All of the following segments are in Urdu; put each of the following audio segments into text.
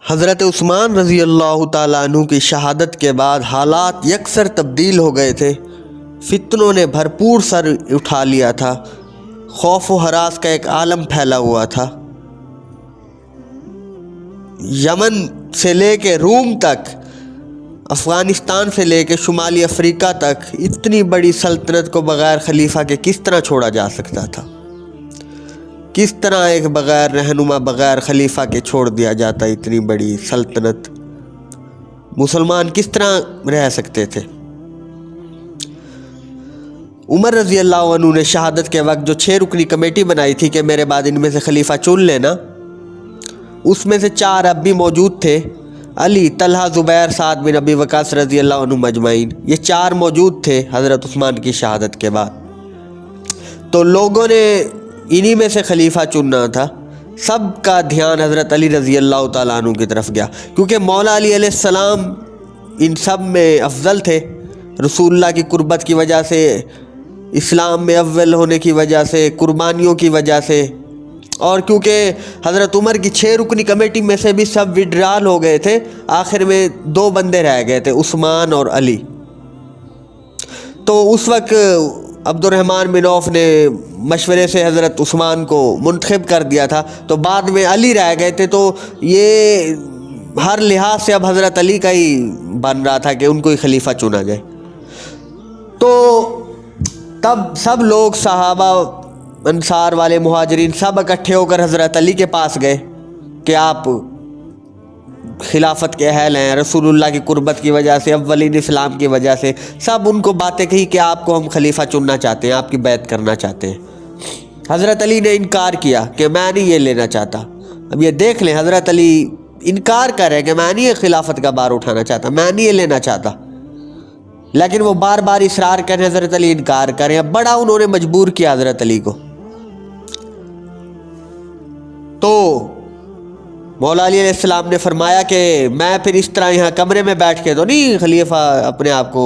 حضرت عثمان رضی اللہ تعالیٰ عنہ کی شہادت کے بعد حالات یکسر تبدیل ہو گئے تھے۔ فتنوں نے بھرپور سر اٹھا لیا تھا، خوف و ہراس کا ایک عالم پھیلا ہوا تھا۔ یمن سے لے کے روم تک، افغانستان سے لے کے شمالی افریقہ تک اتنی بڑی سلطنت کو بغیر خلیفہ کے کس طرح چھوڑا جا سکتا تھا؟ کس طرح ایک بغیر رہنما، بغیر خلیفہ کے چھوڑ دیا جاتا اتنی بڑی سلطنت؟ مسلمان کس طرح رہ سکتے تھے؟ عمر رضی اللہ عنہ نے شہادت کے وقت جو 6 رکنی کمیٹی بنائی تھی کہ میرے بعد ان میں سے خلیفہ چن لینا، اس میں سے 4 اب بھی موجود تھے، علی، طلحہ، زبیر، سعد بن ابی وقاص رضی اللہ عنہ مجمعین۔ یہ 4 موجود تھے حضرت عثمان کی شہادت کے بعد۔ تو لوگوں نے انہی میں سے خلیفہ چننا تھا۔ سب کا دھیان حضرت علی رضی اللہ تعالیٰ عنہ کی طرف گیا، کیونکہ مولا علی علیہ السلام ان سب میں افضل تھے، رسول اللہ کی قربت کی وجہ سے، اسلام میں اول ہونے کی وجہ سے، قربانیوں کی وجہ سے، اور کیونکہ حضرت عمر کی 6 رکنی کمیٹی میں سے بھی سب وڈرال ہو گئے تھے، آخر میں 2 بندے رہ گئے تھے، عثمان اور علی۔ تو اس وقت عبد الرحمن بن عوف نے مشورے سے حضرت عثمان کو منتخب کر دیا تھا، تو بعد میں علی رہ گئے تھے، تو یہ ہر لحاظ سے اب حضرت علی کا ہی بن رہا تھا کہ ان کو ہی خلیفہ چنا جائے۔ تو تب سب لوگ، صحابہ، انصار والے، مہاجرین، سب اکٹھے ہو کر حضرت علی کے پاس گئے کہ آپ خلافت کے اہل ہیں، رسول اللہ کی قربت کی وجہ سے، اولین اسلام کی وجہ سے، سب ان کو باتیں کہی کہ آپ کو ہم خلیفہ چننا چاہتے ہیں، آپ کی بیعت کرنا چاہتے ہیں۔ حضرت علی نے انکار کیا کہ میں نہیں یہ لینا چاہتا۔ اب یہ دیکھ لیں، حضرت علی انکار کر رہے کہ میں نہیں یہ خلافت کا بار اٹھانا چاہتا، میں نہیں یہ لینا چاہتا، لیکن وہ بار بار اصرار کریں، حضرت علی انکار کریں۔ اب بڑا انہوں نے مجبور کیا حضرت علی کو۔ تو مولا علی علیہ السلام نے فرمایا کہ میں پھر اس طرح یہاں کمرے میں بیٹھ کے تو نہیں خلیفہ اپنے آپ کو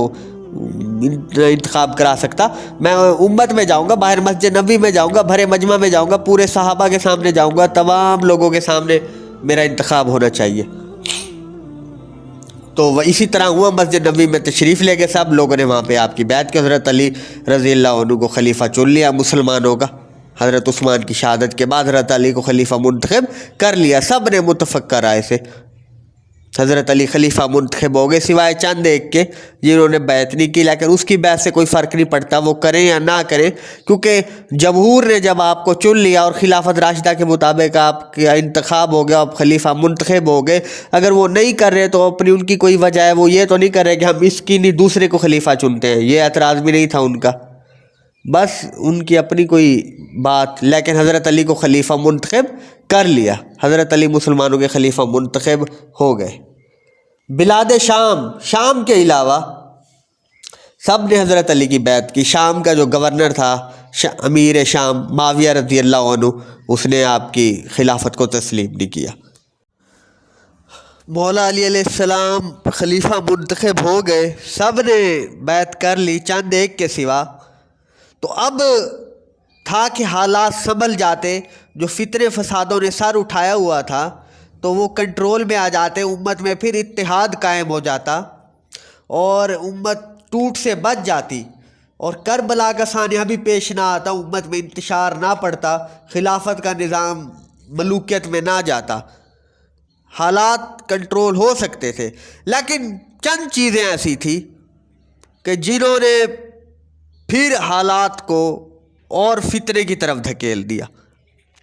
انتخاب کرا سکتا، میں امت میں جاؤں گا، باہر مسجد نبوی میں جاؤں گا، بھرے مجمع میں جاؤں گا، پورے صحابہ کے سامنے جاؤں گا، تمام لوگوں کے سامنے میرا انتخاب ہونا چاہیے۔ تو وہ اسی طرح ہوا، مسجد نبوی میں تشریف لے گئے، سب لوگوں نے وہاں پہ آپ کی بیعت کی، حضرت علی رضی اللہ عنہ کو خلیفہ چن لیا مسلمانوں کا۔ حضرت عثمان کی شہادت کے بعد حضرت علی کو خلیفہ منتخب کر لیا، سب نے متفق رائے سے حضرت علی خلیفہ منتخب ہو گئے، سوائے چند ایک کے جنہوں نے بیعت نہیں کی، لیکن اس کی بیعت سے کوئی فرق نہیں پڑتا، وہ کریں یا نہ کریں، کیونکہ جمہور نے جب آپ کو چن لیا اور خلافت راشدہ کے مطابق آپ کا انتخاب ہو گیا، آپ خلیفہ منتخب ہو گئے، اگر وہ نہیں کر رہے تو اپنی ان کی کوئی وجہ ہے، وہ یہ تو نہیں کر رہے کہ ہم اس کی نہیں دوسرے کو خلیفہ چنتے ہیں، یہ اعتراض بھی نہیں تھا ان کا، بس ان کی اپنی کوئی بات، لیکن حضرت علی کو خلیفہ منتخب کر لیا، حضرت علی مسلمانوں کے خلیفہ منتخب ہو گئے۔ بلاد شام کے علاوہ سب نے حضرت علی کی بیعت کی۔ شام کا جو گورنر تھا، امیر شام معاویہ رضی اللہ عنہ، اس نے آپ کی خلافت کو تسلیم نہیں کیا۔ مولا علی علیہ السلام خلیفہ منتخب ہو گئے، سب نے بیعت کر لی چند ایک کے سوا۔ تو اب تھا کہ حالات سنبھل جاتے، جو فتنے فسادوں نے سر اٹھایا ہوا تھا تو وہ کنٹرول میں آ جاتے، امت میں پھر اتحاد قائم ہو جاتا اور امت ٹوٹ سے بچ جاتی، اور کربلا کا سانحہ بھی پیش نہ آتا، امت میں انتشار نہ پڑتا، خلافت کا نظام ملوکیت میں نہ جاتا، حالات کنٹرول ہو سکتے تھے۔ لیکن چند چیزیں ایسی تھی کہ جنہوں نے پھر حالات کو اور فتنے کی طرف دھکیل دیا،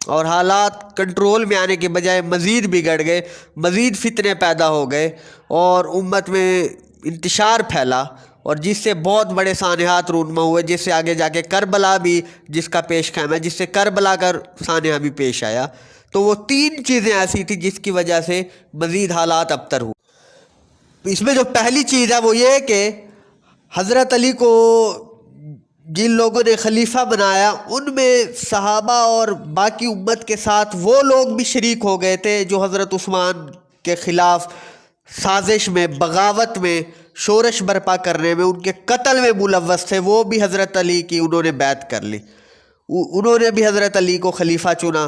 اور حالات کنٹرول میں آنے کے بجائے مزید بگڑ گئے، مزید فتنے پیدا ہو گئے، اور امت میں انتشار پھیلا، اور جس سے بہت بڑے سانحات رونما ہوئے، جس سے آگے جا کے کربلا بھی جس کا پیش خیم ہے، جس سے کربلا کا سانحہ بھی پیش آیا۔ تو وہ 3 چیزیں ایسی تھیں جس کی وجہ سے مزید حالات ابتر ہوئے۔ اس میں جو پہلی چیز ہے وہ یہ کہ حضرت علی کو جن لوگوں نے خلیفہ بنایا، ان میں صحابہ اور باقی امت کے ساتھ وہ لوگ بھی شریک ہو گئے تھے جو حضرت عثمان کے خلاف سازش میں، بغاوت میں، شورش برپا کرنے میں، ان کے قتل میں ملوث تھے، وہ بھی حضرت علی کی انہوں نے بیعت کر لی، انہوں نے بھی حضرت علی کو خلیفہ چنا،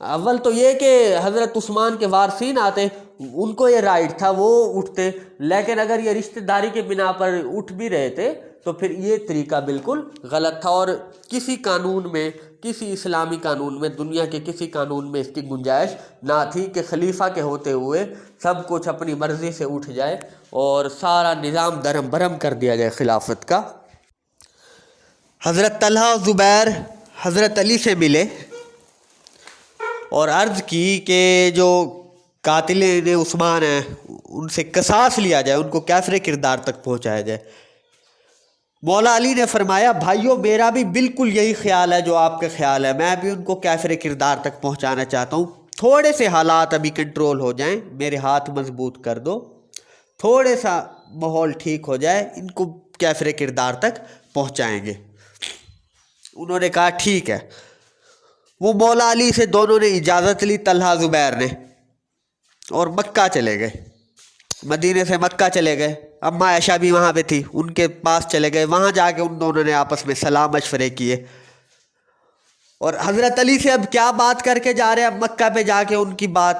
اول تو یہ کہ حضرت عثمان کے وارثین آتے، ان کو یہ رائٹ تھا، وہ اٹھتے، لیکن اگر یہ رشتہ داری کے بنا پر اٹھ بھی رہے تھے تو پھر یہ طریقہ بالکل غلط تھا، اور کسی قانون میں، کسی اسلامی قانون میں، دنیا کے کسی قانون میں اس کی گنجائش نہ تھی کہ خلیفہ کے ہوتے ہوئے سب کچھ اپنی مرضی سے اٹھ جائے اور سارا نظام درم برہم کر دیا جائے خلافت کا۔ حضرت طلحہ و زبیر حضرت علی سے ملے اور عرض کی کہ جو قاتلین عثمان ہیں ان سے قصاص لیا جائے، ان کو کیفر کردار تک پہنچایا جائے۔ مولا علی نے فرمایا بھائیو میرا بھی بالکل یہی خیال ہے جو آپ کا خیال ہے، میں بھی ان کو کیفر کردار تک پہنچانا چاہتا ہوں، تھوڑے سے حالات ابھی کنٹرول ہو جائیں، میرے ہاتھ مضبوط کر دو، تھوڑے سا ماحول ٹھیک ہو جائے، ان کو کیفر کردار تک پہنچائیں گے۔ انہوں نے کہا ٹھیک ہے۔ وہ مولا علی سے دونوں نے اجازت لی، طلحہ زبیر نے، اور مکہ چلے گئے، مدینے سے مکہ چلے گئے۔ اماں عائشہ بھی وہاں پہ تھی، ان کے پاس چلے گئے، وہاں جا کے ان دونوں نے آپس میں صلاح مشورے کیے، اور حضرت علی سے اب کیا بات کر کے جا رہے ہیں، اب مکہ پہ جا کے ان کی بات،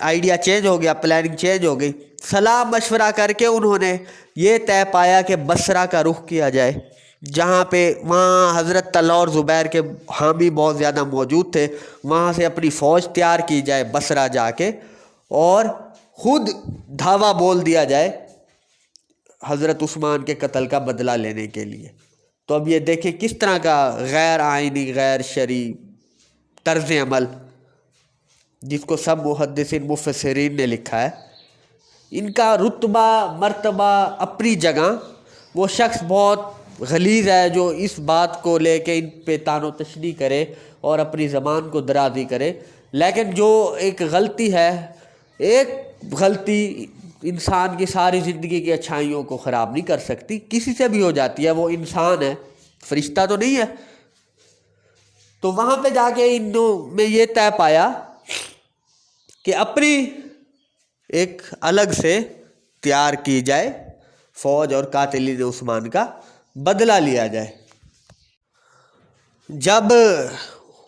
آئیڈیا چینج ہو گیا، پلاننگ چینج ہو گئی۔ صلاح مشورہ کر کے انہوں نے یہ طے پایا کہ بصرہ کا رخ کیا جائے، جہاں پہ وہاں حضرت طلحہ اور زبیر کے حامی بہت زیادہ موجود تھے، وہاں سے اپنی فوج تیار کی جائے بصرہ جا کے، اور خود دھاوا بول دیا جائے حضرت عثمان کے قتل کا بدلہ لینے کے لیے۔ تو اب یہ دیکھیں کس طرح کا غیر آئینی، غیر شرعی طرز عمل، جس کو سب محدثین مفسرین نے لکھا ہے۔ ان کا رتبہ مرتبہ اپنی جگہ، وہ شخص بہت غلیظ ہے جو اس بات کو لے کے ان پہ طعن و تشنیع کرے اور اپنی زبان کو درازی کرے، لیکن جو ایک غلطی ہے، ایک غلطی انسان کی ساری زندگی کی اچھائیوں کو خراب نہیں کر سکتی، کسی سے بھی ہو جاتی ہے، وہ انسان ہے، فرشتہ تو نہیں ہے۔ تو وہاں پہ جا کے انہوں میں یہ طے پایا کہ اپنی ایک الگ سے تیار کی جائے فوج اور قاتلین عثمان کا بدلہ لیا جائے۔ جب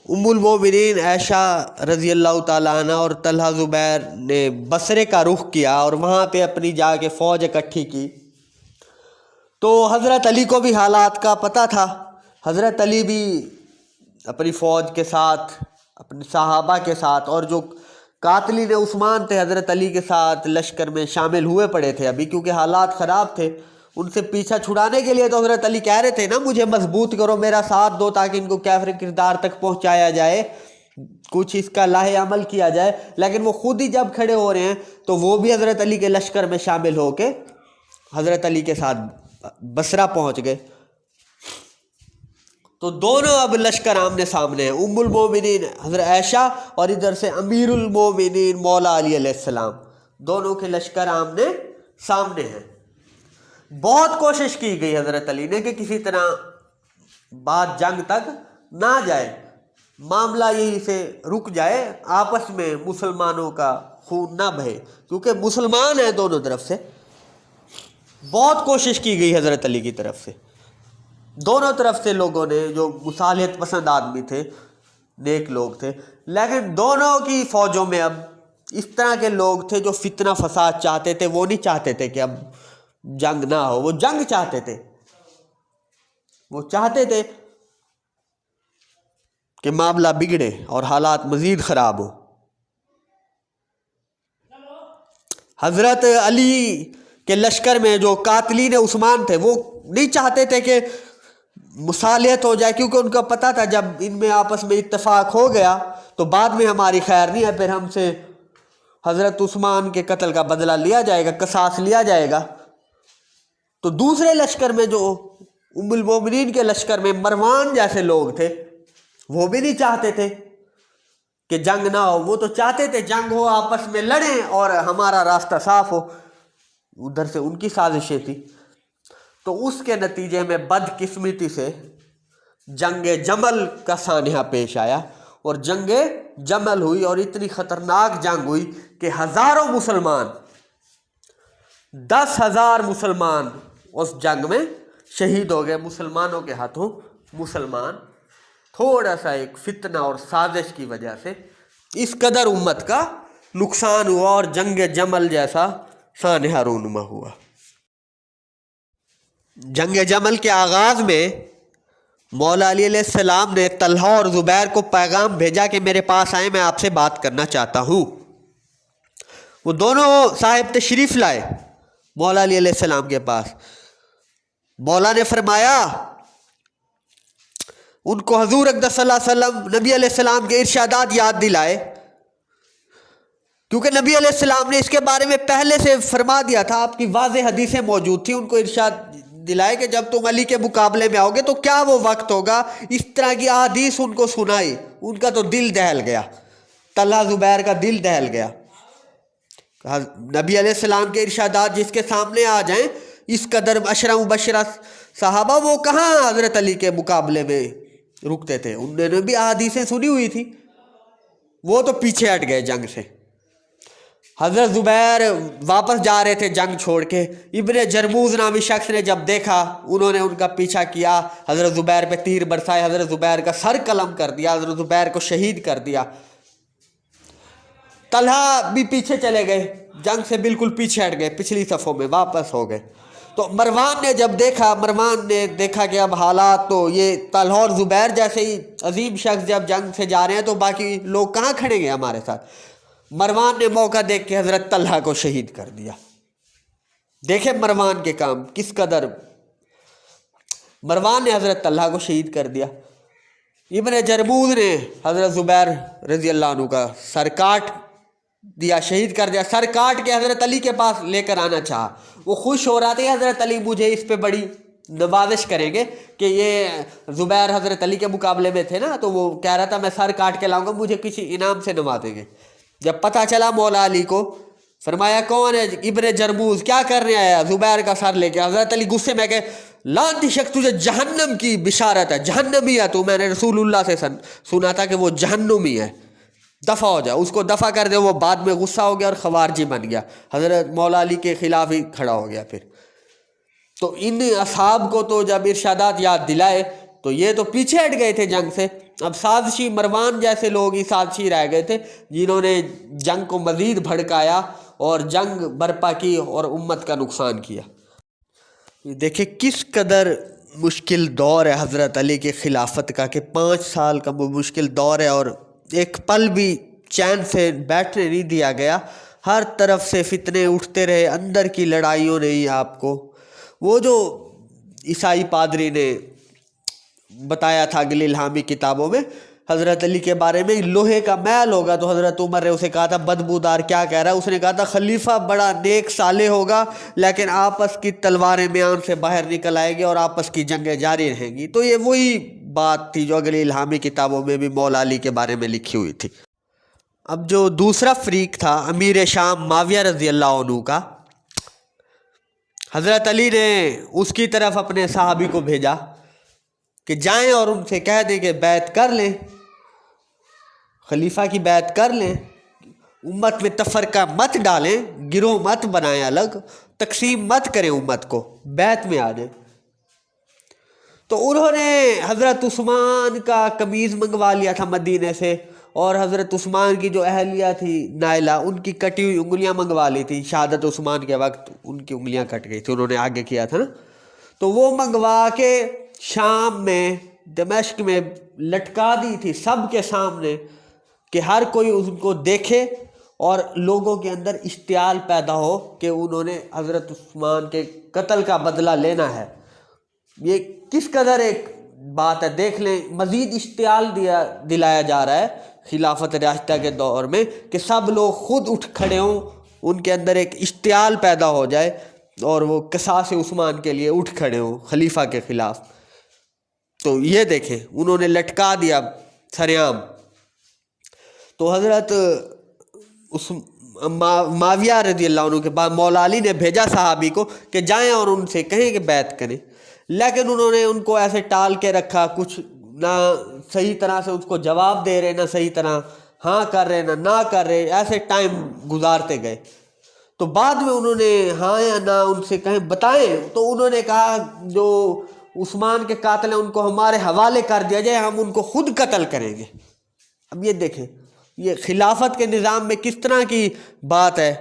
ام المومنین عائشہ رضی اللہ تعالیٰ عنہ اور طلحہ زبیر نے بصرے کا رخ کیا اور وہاں پہ اپنی جا کے فوج اکٹھی کی، تو حضرت علی کو بھی حالات کا پتہ تھا۔ حضرت علی بھی اپنی فوج کے ساتھ، اپنے صحابہ کے ساتھ، اور جو قاتلین عثمان تھے حضرت علی کے ساتھ لشکر میں شامل ہوئے پڑے تھے ابھی، کیونکہ حالات خراب تھے۔ ان سے پیچھا چھڑانے کے لیے تو حضرت علی کہہ رہے تھے نا مجھے مضبوط کرو، میرا ساتھ دو، تاکہ ان کو کیفر کردار تک پہنچایا جائے، کچھ اس کا لاہ عمل کیا جائے، لیکن وہ خود ہی جب کھڑے ہو رہے ہیں تو وہ بھی حضرت علی کے لشکر میں شامل ہو کے حضرت علی کے ساتھ بصرہ پہنچ گئے۔ تو دونوں اب لشکر آمنے سامنے ہیں، ام المومنین حضرت عائشہ اور ادھر سے امیر المومنین مولا علی علیہ السلام، دونوں کے لشکر آمنے سامنے ہیں۔ بہت کوشش کی گئی حضرت علی نے کہ کسی طرح بات جنگ تک نہ جائے، معاملہ یہی سے رک جائے، آپس میں مسلمانوں کا خون نہ بہے، کیونکہ مسلمان ہیں دونوں طرف سے۔ بہت کوشش کی گئی حضرت علی کی طرف سے، دونوں طرف سے لوگوں نے، جو مصالحت پسند آدمی تھے، نیک لوگ تھے، لیکن دونوں کی فوجوں میں اب اس طرح کے لوگ تھے جو فتنہ فساد چاہتے تھے۔ وہ نہیں چاہتے تھے کہ اب جنگ نہ ہو، وہ جنگ چاہتے تھے، وہ چاہتے تھے کہ معاملہ بگڑے اور حالات مزید خراب ہو۔ حضرت علی کے لشکر میں جو قاتلین عثمان تھے وہ نہیں چاہتے تھے کہ مصالحت ہو جائے، کیونکہ ان کو پتہ تھا جب ان میں آپس میں اتفاق ہو گیا تو بعد میں ہماری خیر نہیں ہے، پھر ہم سے حضرت عثمان کے قتل کا بدلہ لیا جائے گا، قصاص لیا جائے گا۔ تو دوسرے لشکر میں جو ام المومنین کے لشکر میں مروان جیسے لوگ تھے، وہ بھی نہیں چاہتے تھے کہ جنگ نہ ہو، وہ تو چاہتے تھے جنگ ہو، آپس میں لڑیں اور ہمارا راستہ صاف ہو۔ ادھر سے ان کی سازشیں تھی۔ تو اس کے نتیجے میں بدقسمتی سے جنگ جمل کا سانحہ پیش آیا، اور جنگ جمل ہوئی، اور اتنی خطرناک جنگ ہوئی کہ ہزاروں مسلمان، 10,000 مسلمان اس جنگ میں شہید ہو گئے، مسلمانوں کے ہاتھوں مسلمان تھوڑا سا ایک فتنہ اور سازش کی وجہ سے اس قدر امت کا نقصان ہوا اور جنگ جمل جیسا سانحہ رونما ہوا۔ جنگ جمل کے آغاز میں مولا علی علیہ السلام نے طلحہ اور زبیر کو پیغام بھیجا کہ میرے پاس آئیں، میں آپ سے بات کرنا چاہتا ہوں۔ وہ دونوں صاحب تشریف لائے مولا علی علیہ السلام کے پاس۔ مولا نے فرمایا ان کو حضور اقدس صلی اللہ علیہ وسلم نبی علیہ السلام کے ارشادات یاد دلائے، کیونکہ نبی علیہ السلام نے اس کے بارے میں پہلے سے فرما دیا تھا، آپ کی واضح حدیثیں موجود تھیں۔ ان کو ارشاد دلائے کہ جب تم علی کے مقابلے میں آؤ گے تو کیا وہ وقت ہوگا، اس طرح کی احادیث ان کو سنائی۔ ان کا تو دل دہل گیا، طلحہ زبیر کا دل دہل گیا۔ نبی علیہ السلام کے ارشادات جس کے سامنے آ جائیں، اس قدر عشرہ مبشرہ صحابہ وہ کہاں حضرت علی کے مقابلے میں رکتے تھے، انہوں نے بھی احادیثیں سنی ہوئی تھی، وہ تو پیچھے ہٹ گئے جنگ سے۔ حضرت زبیر واپس جا رہے تھے جنگ چھوڑ کے، ابن جرموز نامی شخص نے جب دیکھا، انہوں نے ان کا پیچھا کیا، حضرت زبیر پہ تیر برسائے، حضرت زبیر کا سر قلم کر دیا، حضرت زبیر کو شہید کر دیا۔ طلحہ بھی پیچھے چلے گئے، جنگ سے بالکل پیچھے ہٹ گئے، پچھلی صفوں میں واپس ہو گئے۔ تو مروان نے جب دیکھا کہ اب حالات تو یہ طلحہ اور زبیر جیسے ہی عظیم شخص جب جنگ سے جا رہے ہیں تو باقی لوگ کہاں کھڑیں گے ہمارے ساتھ۔ مروان نے موقع دیکھ کے حضرت طلحہ کو شہید کر دیا۔ دیکھیں مروان کے کام کس قدر، مروان نے حضرت طلحہ کو شہید کر دیا۔ ابن جرموز نے حضرت زبیر رضی اللہ عنہ کا سر کاٹ دیا، شہید کر دیا۔ سر کاٹ کے حضرت علی کے پاس لے کر آنا چاہا، وہ خوش ہو رہا تھا حضرت علی مجھے اس پہ بڑی نوازش کریں گے کہ یہ زبیر حضرت علی کے مقابلے میں تھے نا، تو وہ کہہ رہا تھا میں سر کاٹ کے لاؤں گا، مجھے کسی انعام سے نوازیں گے۔ جب پتہ چلا مولا علی کو، فرمایا کون ہے؟ ابن جرموز، کیا کرنے آیا؟ زبیر کا سر لے کے۔ حضرت علی غصے میں کہ لعنتی شخص، تجھے جہنم کی بشارت ہے، جہنمی ہے تو، میں نے رسول اللہ سے سنا تھا کہ وہ جہنمی ہے، دفع ہو جا، اس کو دفع کر دے۔ وہ بعد میں غصہ ہو گیا اور خوارجی بن گیا، حضرت مولا علی کے خلاف ہی کھڑا ہو گیا۔ پھر تو ان اصحاب کو تو جب ارشادات یاد دلائے تو یہ تو پیچھے ہٹ گئے تھے جنگ سے۔ اب سازشی مروان جیسے لوگ ہی سازشی رہ گئے تھے جنہوں نے جنگ کو مزید بھڑکایا اور جنگ برپا کی اور امت کا نقصان کیا۔ دیکھیں کس قدر مشکل دور ہے حضرت علی کی خلافت کا، کہ 5 سال کا وہ مشکل دور ہے اور ایک پل بھی چین سے بیٹھنے نہیں دیا گیا، ہر طرف سے فتنے اٹھتے رہے، اندر کی لڑائیوں نے ہی آپ کو، وہ جو عیسائی پادری نے بتایا تھا اگلی الہامی کتابوں میں حضرت علی کے بارے میں، لوہے کا محل ہوگا، تو حضرت عمر نے اسے کہا تھا بدبودار کیا کہہ رہا ہے، اس نے کہا تھا خلیفہ بڑا نیک صالح ہوگا لیکن آپس کی تلواریں میان سے باہر نکل آئے گی اور آپس کی جنگیں جاری رہیں گی۔ تو یہ وہی بات تھی جو اگلی الہامی کتابوں میں بھی مولا علی کے بارے میں لکھی ہوئی تھی۔ اب جو دوسرا فریق تھا امیر شام معاویہ رضی اللہ عنہ کا، حضرت علی نے اس کی طرف اپنے صحابی کو بھیجا کہ جائیں اور ان سے کہہ دیں کہ بیعت کر لیں، خلیفہ کی بیعت کر لیں، امت میں تفرقہ مت ڈالیں، گروہ مت بنائیں، الگ تقسیم مت کریں امت کو، بیعت میں آ جائیں۔ تو انہوں نے حضرت عثمان کا قمیض منگوا لیا تھا مدینے سے، اور حضرت عثمان کی جو اہلیہ تھی نائلہ، ان کی کٹی ہوئی انگلیاں منگوا لی تھی، شہادت عثمان کے وقت ان کی انگلیاں کٹ گئی تھی، انہوں نے آگے کیا تھا نا، تو وہ منگوا کے شام میں دمشق میں لٹکا دی تھی سب کے سامنے کہ ہر کوئی ان کو دیکھے اور لوگوں کے اندر اشتعال پیدا ہو کہ انہوں نے حضرت عثمان کے قتل کا بدلہ لینا ہے۔ یہ کس قدر ایک بات ہے، دیکھ لیں، مزید اشتعال دلایا جا رہا ہے خلافت راشدہ کے دور میں کہ سب لوگ خود اٹھ کھڑے ہوں، ان کے اندر ایک اشتعال پیدا ہو جائے اور وہ قصاص عثمان کے لیے اٹھ کھڑے ہوں خلیفہ کے خلاف۔ تو یہ دیکھیں انہوں نے لٹکا دیا سریعام۔ تو حضرت معاویہ رضی اللہ عنہ کے بعد مولا علی نے بھیجا صحابی کو کہ جائیں اور ان سے کہیں کہ بیعت کریں، لیکن انہوں نے ان کو ایسے ٹال کے رکھا، کچھ نہ صحیح طرح سے اس کو جواب دے رہے، نہ صحیح طرح ہاں کر رہے، نہ کر رہے، ایسے ٹائم گزارتے گئے۔ تو بعد میں انہوں نے ہاں یا نہ ان سے کہیں بتائیں، تو انہوں نے کہا جو عثمان کے قاتل ہیں ان کو ہمارے حوالے کر دیا جائے، ہم ان کو خود قتل کریں گے۔ اب یہ دیکھیں یہ خلافت کے نظام میں کس طرح کی بات ہے،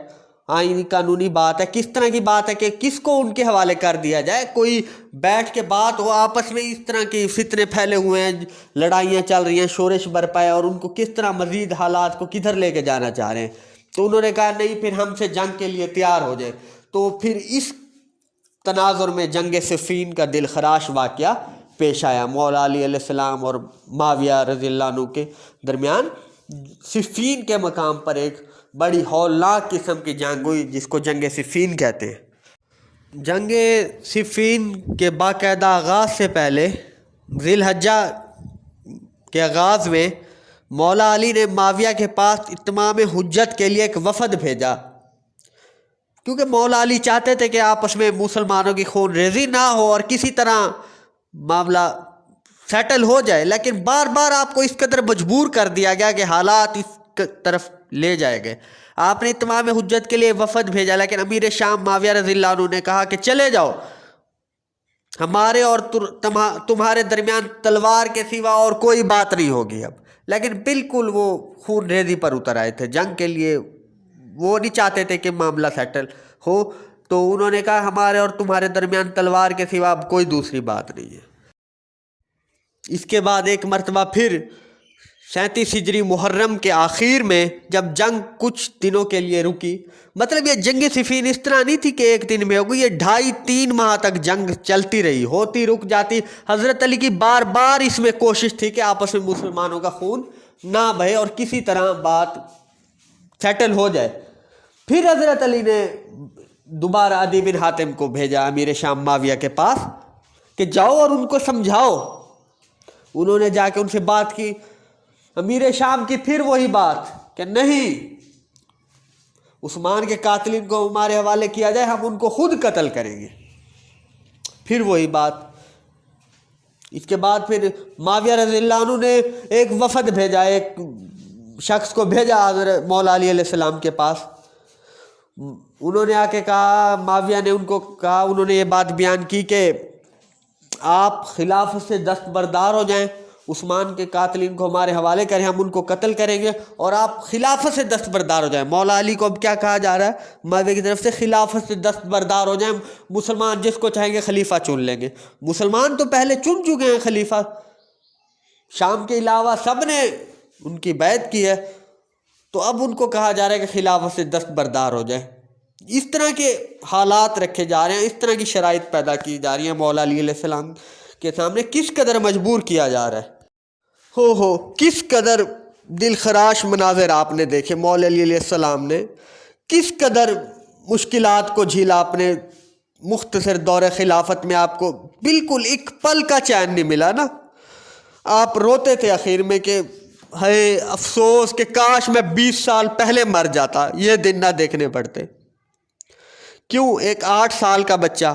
آئینی قانونی بات ہے، کس طرح کی بات ہے کہ کس کو ان کے حوالے کر دیا جائے۔ کوئی بیٹھ کے بات ہو آپس میں، اس طرح کی فتنے پھیلے ہوئے ہیں، لڑائیاں چل رہی ہیں، شورش برپا ہے، اور ان کو کس طرح مزید حالات کو کدھر لے کے جانا چاہ رہے ہیں۔ تو انہوں نے کہا نہیں، پھر ہم سے جنگ کے لیے تیار ہو جائے۔ تو پھر اس تناظر میں جنگ صفین کا دل خراش واقعہ پیش آیا، مولا علی علیہ السلام اور معاویہ رضی اللہ عنہ کے درمیان صفین کے مقام پر ایک بڑی ہولناک قسم کی جنگ ہوئی، جس کو جنگ صفین کہتے ہیں۔ جنگ صفین کے باقاعدہ آغاز سے پہلے ذی الحجہ کے آغاز میں مولا علی نے معاویہ کے پاس اتمام حجت کے لیے ایک وفد بھیجا، کیونکہ مولا علی چاہتے تھے کہ آپس میں مسلمانوں کی خون ریزی نہ ہو اور کسی طرح معاملہ سیٹل ہو جائے، لیکن بار بار آپ کو اس قدر مجبور کر دیا گیا کہ حالات اس طرف لے جائے گئے۔ آپ نے تمام حجت کے لیے وفد بھیجا، لیکن امیر شام معاویہ رضی اللہ عنہ نے کہا کہ چلے جاؤ، ہمارے اور تمہارے درمیان تلوار کے سوا اور کوئی بات نہیں ہوگی اب۔ لیکن بالکل وہ خون ریزی پر اتر آئے تھے جنگ کے لیے، وہ نہیں چاہتے تھے کہ معاملہ سیٹل ہو۔ تو انہوں نے کہا ہمارے اور تمہارے درمیان تلوار کے سوا اب کوئی دوسری بات نہیں ہے۔ اس کے بعد ایک مرتبہ پھر 37 ہجری محرم کے آخر میں جب جنگ کچھ دنوں کے لیے رکی، مطلب یہ جنگ صفین اس طرح نہیں تھی کہ ایک دن میں ہوگی، یہ 2.5-3 ماہ تک جنگ چلتی رہی، ہوتی رک جاتی۔ حضرت علی کی بار بار اس میں کوشش تھی کہ آپس میں مسلمانوں کا خون نہ بہے اور کسی طرح بات سیٹل ہو جائے۔ پھر حضرت علی نے دوبارہ عدی بن حاتم کو بھیجا امیر شام معاویہ کے پاس کہ جاؤ اور ان کو سمجھاؤ۔ انہوں نے جا کے ان سے بات کی، امیر شام کی پھر وہی بات کہ نہیں، عثمان کے قاتلین کو ہمارے حوالے کیا جائے، ہم ان کو خود قتل کریں گے۔ پھر وہی بات۔ اس کے بعد پھر معاویہ رضی اللہ عنہ نے ایک وفد بھیجا، ایک شخص کو بھیجا حضرت مولا علی علیہ السلام کے پاس۔ انہوں نے آ کے کہا، معاویہ نے ان کو کہا، انہوں نے یہ بات بیان کی کہ آپ خلافت سے دستبردار ہو جائیں، عثمان کے قاتلین کو ہمارے حوالے کریں، ہم ان کو قتل کریں گے، اور آپ خلافت سے دستبردار ہو جائیں۔ مولا علی کو اب کیا کہا جا رہا ہے معاویہ کی طرف سے؟ خلافت سے دستبردار ہو جائیں، مسلمان جس کو چاہیں گے خلیفہ چن لیں گے۔ مسلمان تو پہلے چن چکے ہیں خلیفہ، شام کے علاوہ سب نے ان کی بیعت کی ہے، تو اب ان کو کہا جا رہا ہے کہ خلافت سے دستبردار ہو جائیں۔ اس طرح کے حالات رکھے جا رہے ہیں، اس طرح کی شرائط پیدا کی جا رہی ہیں مولا علی علیہ السلام کے سامنے۔ کس قدر مجبور کیا جا رہا ہے، ہو کس قدر دل خراش مناظر آپ نے دیکھے۔ مولا علی علیہ السلام نے کس قدر مشکلات کو جھیلا، اپنے مختصر دور خلافت میں آپ کو بالکل ایک پل کا چین نہیں ملا نا۔ آپ روتے تھے آخر میں کہ ہے افسوس کہ کاش میں 20 سال پہلے مر جاتا، یہ دن نہ دیکھنے پڑتے۔ کیوں؟ ایک 8 سال کا بچہ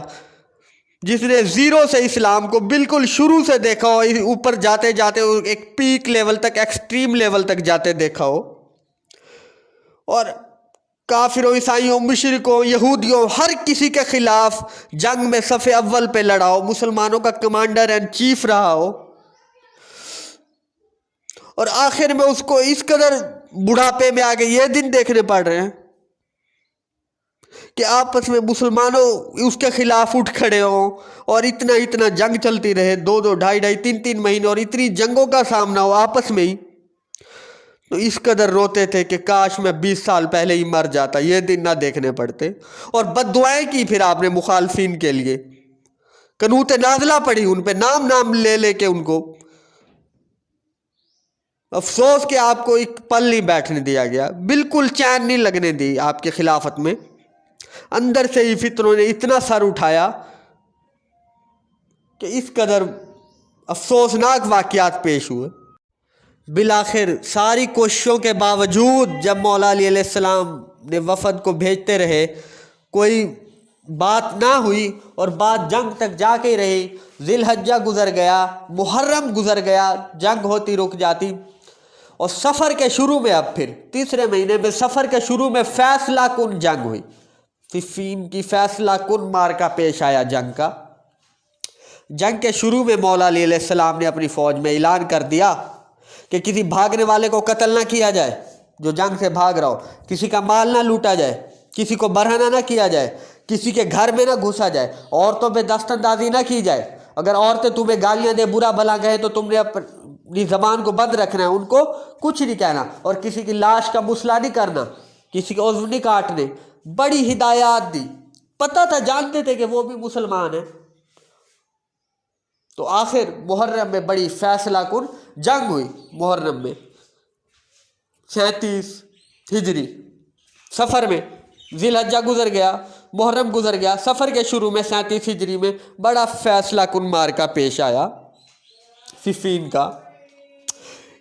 جس نے زیرو سے اسلام کو بالکل شروع سے دیکھا ہو، اوپر جاتے جاتے ایک پیک لیول تک، ایکسٹریم لیول تک جاتے دیکھا ہو، اور کافروں، عیسائیوں، مشرکوں، یہودیوں، ہر کسی کے خلاف جنگ میں صف اول پہ لڑا ہو، مسلمانوں کا کمانڈر اینڈ چیف رہا ہو، اور آخر میں اس کو اس قدر بڑھاپے میں آگے یہ دن دیکھنے پڑ رہے ہیں کہ آپس میں مسلمانوں اس کے خلاف اٹھ کھڑے ہوں، اور اتنا جنگ چلتی رہے، 2 2.5 3 مہینے، اور اتنی جنگوں کا سامنا ہو آپس میں ہی۔ تو اس قدر روتے تھے کہ کاش میں 20 سال پہلے ہی مر جاتا، یہ دن نہ دیکھنے پڑتے، اور بد دعائیں کی پھر آپ نے مخالفین کے لیے، قنوت نازلہ پڑھی ان پہ، نام لے کے ان کو۔ افسوس کہ آپ کو ایک پل نہیں بیٹھنے دیا گیا، بالکل چین نہیں لگنے دی آپ کے خلافت میں۔ اندر سے ہی فتنوں نے اتنا سر اٹھایا کہ اس قدر افسوسناک واقعات پیش ہوئے۔ بالآخر ساری کوششوں کے باوجود جب مولا علی علیہ السلام نے وفد کو بھیجتے رہے، کوئی بات نہ ہوئی، اور بات جنگ تک جا کے ہی رہی۔ ذی الحجہ گزر گیا، محرم گزر گیا، جنگ ہوتی رک جاتی، اور سفر کے شروع میں، اب پھر 3 مہینے میں سفر کے شروع میں فیصلہ کن جنگ ہوئی۔ صفین کی فیصلہ کن مارکا پیش آیا جنگ کا۔ جنگ کے شروع میں مولا علی علیہ السلام نے اپنی فوج میں اعلان کر دیا کہ کسی بھاگنے والے کو قتل نہ کیا جائے، جو جنگ سے بھاگ رہا ہو، کسی کا مال نہ لوٹا جائے، کسی کو برہنہ نہ کیا جائے، کسی کے گھر میں نہ گھسا جائے، عورتوں پہ دست اندازی نہ کی جائے۔ اگر عورتیں تمہیں گالیاں دے، برا بھلا کہے تو تم نے اپنی زبان کو بند رکھنا ہے، ان کو کچھ نہیں کہنا، اور کسی کی لاش کا مسئلہ نہیں کرنا، کسی کے عضو نہیں کاٹنے۔ بڑی ہدایات دی، پتہ تھا، جانتے تھے کہ وہ بھی مسلمان ہیں۔ تو آخر محرم میں بڑی فیصلہ کن جنگ ہوئی۔ محرم میں 37 ہجری سفر میں ذی الحجہ گزر گیا، محرم گزر گیا، سفر کے شروع میں 37 ہجری میں بڑا فیصلہ کن مارکہ پیش آیا، صفین کا۔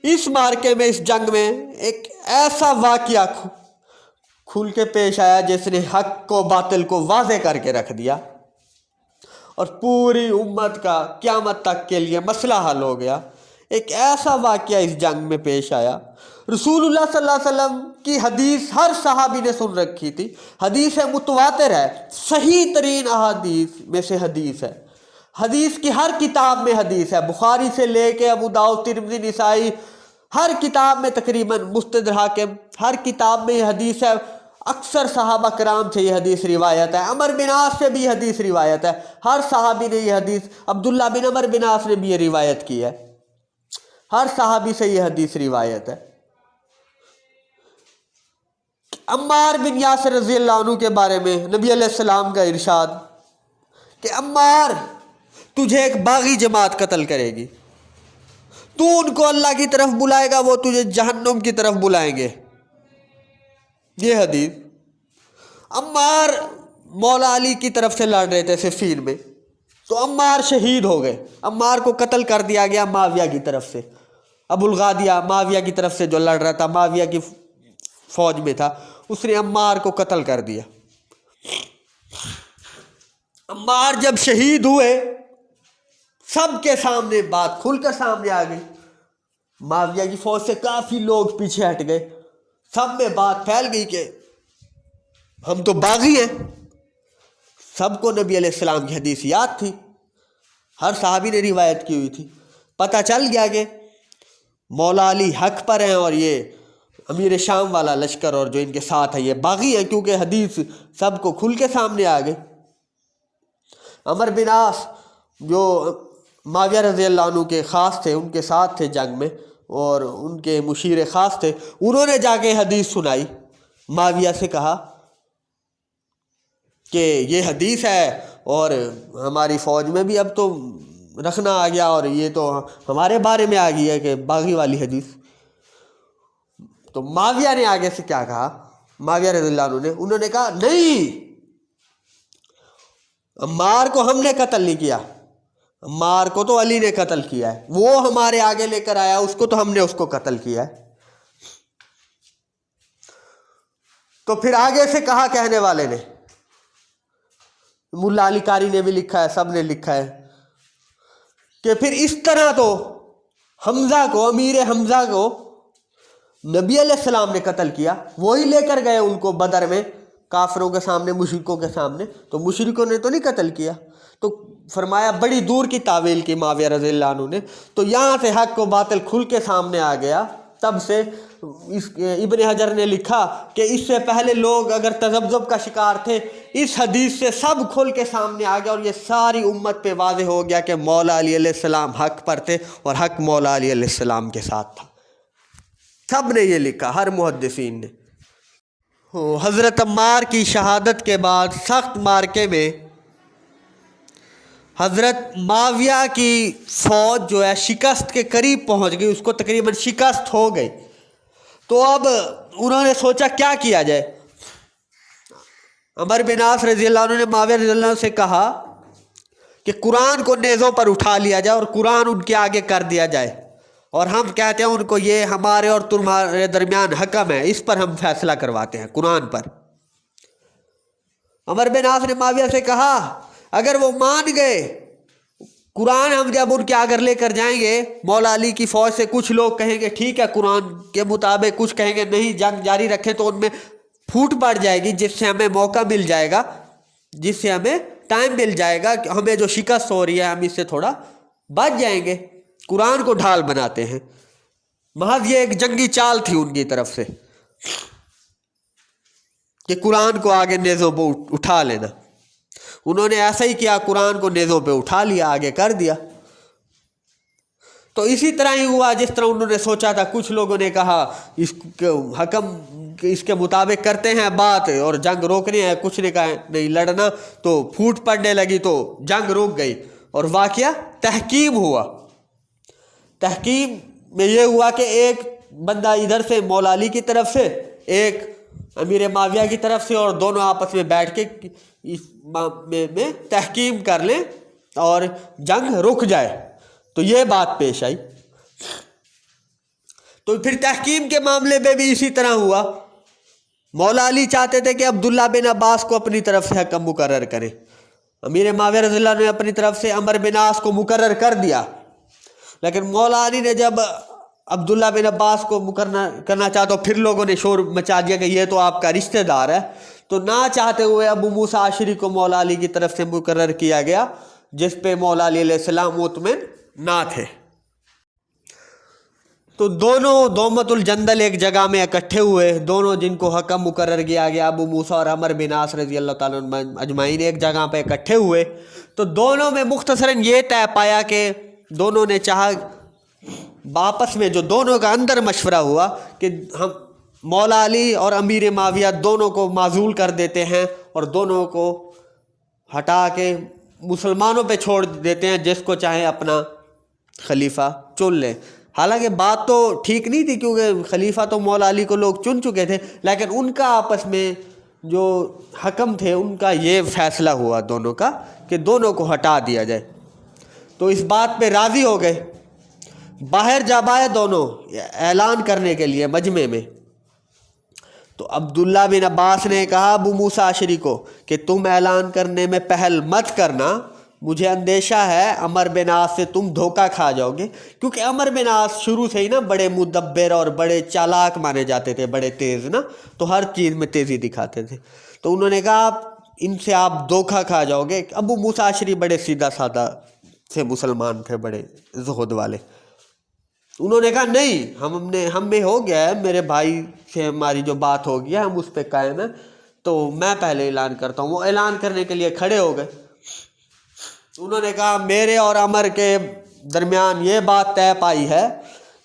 اس مارکے میں، اس جنگ میں ایک ایسا واقعہ کھل کے پیش آیا جس نے حق کو باطل کو واضح کر کے رکھ دیا، اور پوری امت کا قیامت تک کے لیے مسئلہ حل ہو گیا۔ ایک ایسا واقعہ اس جنگ میں پیش آیا۔ رسول اللہ صلی اللہ علیہ وسلم کی حدیث ہر صحابی نے سن رکھی تھی، حدیث متواتر ہے، صحیح ترین احادیث میں سے حدیث ہے، حدیث کی ہر کتاب میں حدیث ہے، بخاری سے لے کے ابو داؤد، ترمذی، نسائی، ہر کتاب میں تقریباً، مستدرک حاکم، ہر کتاب میں یہ حدیث ہے۔ اکثر صحابہ کرام سے یہ حدیث روایت ہے، عمر بن عاص سے بھی یہ حدیث روایت ہے، ہر صحابی نے یہ حدیث، عبداللہ بن عمر بن عاص نے بھی یہ روایت کی ہے، ہر صحابی سے یہ حدیث روایت ہے۔ عمار بن یاسر رضی اللہ عنہ کے بارے میں نبی علیہ السلام کا ارشاد کہ عمار، تجھے ایک باغی جماعت قتل کرے گی، تو ان کو اللہ کی طرف بلائے گا، وہ تجھے جہنم کی طرف بلائیں گے۔ یہ حدیث عمار مولا علی کی طرف سے لڑ رہے تھے صفین میں، تو عمار شہید ہو گئے، عمار کو قتل کر دیا گیا معاویہ کی طرف سے، ابو الغادیہ معاویہ کی طرف سے جو لڑ رہا تھا، معاویہ کی فوج میں تھا، اس نے عمار کو قتل کر دیا۔ عمار جب شہید ہوئے، سب کے سامنے بات کھل کر سامنے آ گئی، معاویہ کی فوج سے کافی لوگ پیچھے ہٹ گئے، سب میں بات پھیل گئی کہ ہم تو باغی ہیں۔ سب کو نبی علیہ السلام کی حدیث یاد تھی، ہر صحابی نے روایت کی ہوئی تھی، پتہ چل گیا کہ مولا علی حق پر ہیں، اور یہ امیر شام والا لشکر اور جو ان کے ساتھ ہے یہ باغی ہیں، کیونکہ حدیث سب کو کھل کے سامنے آ گئی۔ عمر بن عاص جو معاویہ رضی اللہ عنہ کے خاص تھے، ان کے ساتھ تھے جنگ میں، اور ان کے مشیر خاص تھے، انہوں نے جا کے حدیث سنائی، معاویہ سے کہا کہ یہ حدیث ہے، اور ہماری فوج میں بھی اب تو رکھنا آ گیا، اور یہ تو ہمارے بارے میں آ گئی ہے کہ باغی والی حدیث۔ تو معاویہ نے آگے سے کیا کہا، معاویہ رضی اللہ عنہ نے، انہوں نے کہا نہیں، عمار کو ہم نے قتل نہیں کیا، عمار کو تو علی نے قتل کیا ہے، وہ ہمارے آگے لے کر آیا، اس کو تو ہم نے اس کو قتل کیا ہے۔ تو پھر آگے سے کہا کہنے والے نے، ملا علی قاری نے بھی لکھا ہے، سب نے لکھا ہے کہ پھر اس طرح تو حمزہ کو، امیر حمزہ کو نبی علیہ السلام نے قتل کیا، وہی لے کر گئے ان کو بدر میں کافروں کے سامنے، مشرکوں کے سامنے، تو مشرکوں نے تو نہیں قتل کیا۔ تو فرمایا بڑی دور کی تعویل کی معاویہ رضی اللہ عنہ نے، تو یہاں سے حق و باطل کھل کے سامنے آ گیا۔ تب سے ابن حجر نے لکھا کہ اس سے پہلے لوگ اگر تذبذب کا شکار تھے، اس حدیث سے سب کھل کے سامنے آ گیا، اور یہ ساری امت پہ واضح ہو گیا کہ مولا علی علیہ السلام حق پر تھے، اور حق مولا علی علیہ السلام کے ساتھ تھا۔ سب نے یہ لکھا، ہر محدثین نے۔ حضرت عمار کی شہادت کے بعد سخت مارکے میں حضرت معاویہ کی فوج جو ہے شکست کے قریب پہنچ گئی، اس کو تقریباً شکست ہو گئی۔ تو اب انہوں نے سوچا کیا کیا جائے۔ عمر بن عاص رضی اللہ عنہ نے معاویہ رضی اللہ عنہ سے کہا کہ قرآن کو نیزوں پر اٹھا لیا جائے، اور قرآن ان کے آگے کر دیا جائے، اور ہم کہتے ہیں ان کو یہ ہمارے اور تمہارے درمیان حکم ہے، اس پر ہم فیصلہ کرواتے ہیں، قرآن پر۔ عمر بن عاص نے معاویہ سے کہا اگر وہ مان گئے، قرآن ہم جب ان کے آگے لے کر جائیں گے، مولا علی کی فوج سے کچھ لوگ کہیں گے ٹھیک ہے قرآن کے مطابق، کچھ کہیں گے نہیں جنگ جاری رکھیں، تو ان میں پھوٹ پڑ جائے گی، جس سے ہمیں موقع مل جائے گا، جس سے ہمیں ٹائم مل جائے گا کہ ہمیں جو شکست ہو رہی ہے ہم اس سے تھوڑا بچ جائیں گے۔ قرآن کو ڈھال بناتے ہیں، محض یہ ایک جنگی چال تھی ان کی طرف سے کہ قرآن کو آگے نیزوں پہ اٹھا لینا۔ انہوں نے ایسا ہی کیا، قرآن کو نیزوں پہ اٹھا لیا، آگے کر دیا۔ تو اسی طرح ہی ہوا جس طرح انہوں نے سوچا تھا۔ کچھ لوگوں نے کہا اس حکم اس کے مطابق کرتے ہیں بات اور جنگ روکنی ہے، کچھ نے کہا نہیں لڑنا، تو پھوٹ پڑنے لگی تو جنگ رک گئی اور واقعہ تحکیم ہوا۔ تحکیم میں یہ ہوا کہ ایک بندہ ادھر سے مولا علی کی طرف سے، ایک امیر معاویہ کی طرف سے، اور دونوں آپس میں بیٹھ کے اس میں تحکیم کر لیں اور جنگ رک جائے۔ تو یہ بات پیش آئی۔ تو پھر تحکیم کے معاملے میں بھی اسی طرح ہوا۔ مولا علی چاہتے تھے کہ عبداللہ بن عباس کو اپنی طرف سے حکم مقرر کریں، امیر معاویہ رضی اللہ عنہ نے اپنی طرف سے عمرو بن عاص کو مقرر کر دیا، لیکن مولا علی نے جب عبداللہ بن عباس کو مقرر کرنا چاہا تو پھر لوگوں نے شور مچا دیا کہ یہ تو آپ کا رشتہ دار ہے۔ تو نہ چاہتے ہوئے ابو موسیٰ عاشری کو مولا علی کی طرف سے مقرر کیا گیا، جس پہ مولا علی علیہ السلام مطمئن نہ تھے۔ تو دونوں دومت الجندل ایک جگہ میں اکٹھے ہوئے، دونوں جن کو حکم مقرر کیا گیا ابو موسیٰ اور عمرو بن عاص رضی اللہ تعالیٰ عنہ اجمعین ایک جگہ پہ اکٹھے ہوئے۔ تو دونوں میں مختصراً یہ طے پایا کہ دونوں نے چاہا، آپس میں جو دونوں کا اندر مشورہ ہوا کہ ہم مولا علی اور امیر معاویہ دونوں کو معزول کر دیتے ہیں اور دونوں کو ہٹا کے مسلمانوں پہ چھوڑ دیتے ہیں، جس کو چاہیں اپنا خلیفہ چن لیں۔ حالانکہ بات تو ٹھیک نہیں تھی، کیونکہ خلیفہ تو مولا علی کو لوگ چن چکے تھے، لیکن ان کا آپس میں جو حکم تھے ان کا یہ فیصلہ ہوا دونوں کا کہ دونوں کو ہٹا دیا جائے۔ تو اس بات پہ راضی ہو گئے۔ باہر جا پائے دونوں اعلان کرنے کے لیے مجمع میں۔ تو عبداللہ بن عباس نے کہا ابو موسیٰ عاشری کو کہ تم اعلان کرنے میں پہل مت کرنا، مجھے اندیشہ ہے عمرو بن عاص سے تم دھوکہ کھا جاؤ گے، کیونکہ عمرو بن عاص شروع سے ہی نا بڑے مدبر اور بڑے چالاک مانے جاتے تھے، بڑے تیز نا، تو ہر چیز میں تیزی دکھاتے تھے۔ تو انہوں نے کہا ان سے آپ دھوکہ کھا جاؤ گے۔ ابو موسیٰ عاشری بڑے سیدھا سادہ سے مسلمان تھے، بڑے زہد والے۔ انہوں نے کہا نہیں، ہم میں ہو گیا ہے، میرے بھائی سے ہماری جو بات ہو گیا ہم اس پہ قائم ہیں، تو میں پہلے اعلان کرتا ہوں۔ وہ اعلان کرنے کے لیے کھڑے ہو گئے۔ انہوں نے کہا میرے اور عمر کے درمیان یہ بات طے پائی ہے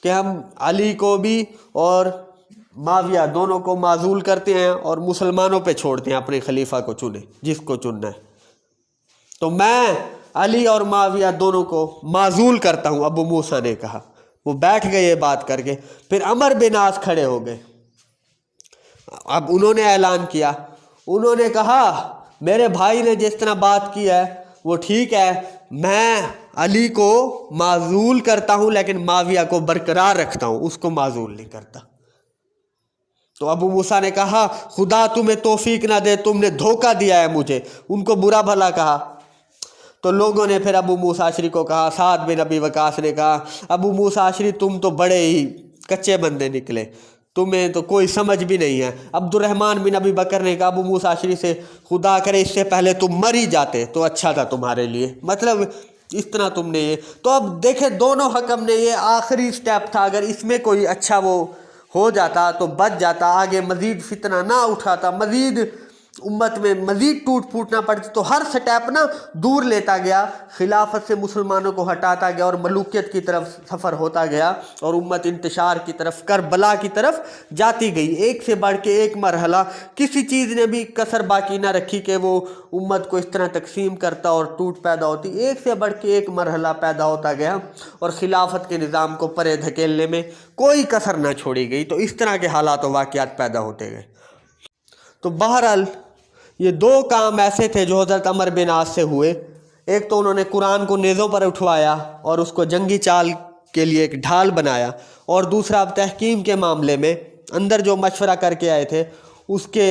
کہ ہم علی کو بھی اور معاویہ دونوں کو معزول کرتے ہیں اور مسلمانوں پہ چھوڑتے ہیں، اپنے خلیفہ کو چنیں جس کو چننا ہے۔ تو میں علی اور معاویہ دونوں کو معزول کرتا ہوں، ابو موسیٰ نے کہا۔ وہ بیٹھ گئے یہ بات کر کے۔ پھر عمرو بن عاص کھڑے ہو گئے۔ اب انہوں نے اعلان کیا، انہوں نے کہا میرے بھائی نے جس طرح بات کی ہے وہ ٹھیک ہے، میں علی کو معزول کرتا ہوں لیکن معاویہ کو برقرار رکھتا ہوں، اس کو معزول نہیں کرتا۔ تو ابو موسیٰ نے کہا خدا تمہیں توفیق نہ دے، تم نے دھوکہ دیا ہے مجھے، ان کو برا بھلا کہا۔ تو لوگوں نے پھر ابو موسیٰ عاشری کو کہا، سعد بن ابی وقاص نے کہا ابو موسیٰ عاشری تم تو بڑے ہی کچے بندے نکلے، تمہیں تو کوئی سمجھ بھی نہیں ہے۔ عبد الرحمن بن ابی بکر نے کہا ابو موسیٰ عاشری سے خدا کرے اس سے پہلے تم مر ہی جاتے تو اچھا تھا تمہارے لیے، مطلب اس طرح تم نے یہ۔ تو اب دیکھیں دونوں حکم نے، یہ آخری سٹیپ تھا، اگر اس میں کوئی اچھا وہ ہو جاتا تو بچ جاتا، آگے مزید فتنہ نہ اٹھاتا، مزید امت میں مزید ٹوٹ پھوٹ نہ پڑتی۔ تو ہر سٹیپ نا دور لیتا گیا، خلافت سے مسلمانوں کو ہٹاتا گیا اور ملوکیت کی طرف سفر ہوتا گیا اور امت انتشار کی طرف، کربلا کی طرف جاتی گئی۔ ایک سے بڑھ کے ایک مرحلہ، کسی چیز نے بھی کسر باقی نہ رکھی کہ وہ امت کو اس طرح تقسیم کرتا اور ٹوٹ پیدا ہوتی۔ ایک سے بڑھ کے ایک مرحلہ پیدا ہوتا گیا اور خلافت کے نظام کو پرے دھکیلنے میں کوئی کسر نہ چھوڑی گئی۔ تو اس طرح کے حالات و واقعات پیدا ہوتے گئے۔ تو بہرحال یہ دو کام ایسے تھے جو حضرت عمرو بن عاص سے ہوئے۔ ایک تو انہوں نے قرآن کو نیزوں پر اٹھوایا اور اس کو جنگی چال کے لیے ایک ڈھال بنایا، اور دوسرا اب تحکیم کے معاملے میں اندر جو مشورہ کر کے آئے تھے اس کے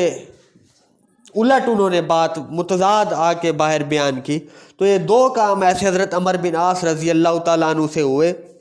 الٹ انہوں نے بات متضاد آ کے باہر بیان کی۔ تو یہ دو کام ایسے حضرت عمرو بن عاص رضی اللہ تعالیٰ عنہ سے ہوئے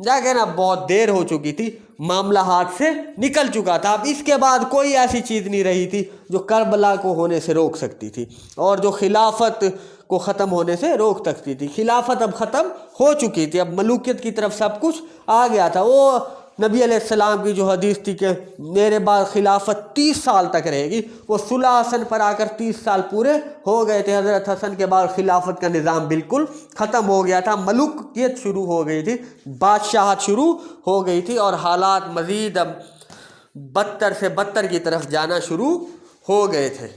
جا کے نا بہت دیر ہو چکی تھی، معاملہ ہاتھ سے نکل چکا تھا. اب اس کے بعد کوئی ایسی چیز نہیں رہی تھی جو کربلا کو ہونے سے روک سکتی تھی اور جو خلافت کو ختم ہونے سے روک سکتی تھی. خلافت اب ختم ہو چکی تھی، اب ملوکیت کی طرف سب کچھ آ گیا تھا. وہ نبی علیہ السلام کی جو حدیث تھی کہ میرے بعد خلافت 30 سال تک رہے گی، وہ صلح حسن پر آ کر 30 سال پورے ہو گئے تھے. حضرت حسن کے بعد خلافت کا نظام بالکل ختم ہو گیا تھا، ملوکیت شروع ہو گئی تھی، بادشاہت شروع ہو گئی تھی، اور حالات مزید اب بدتر سے بدتر کی طرف جانا شروع ہو گئے تھے.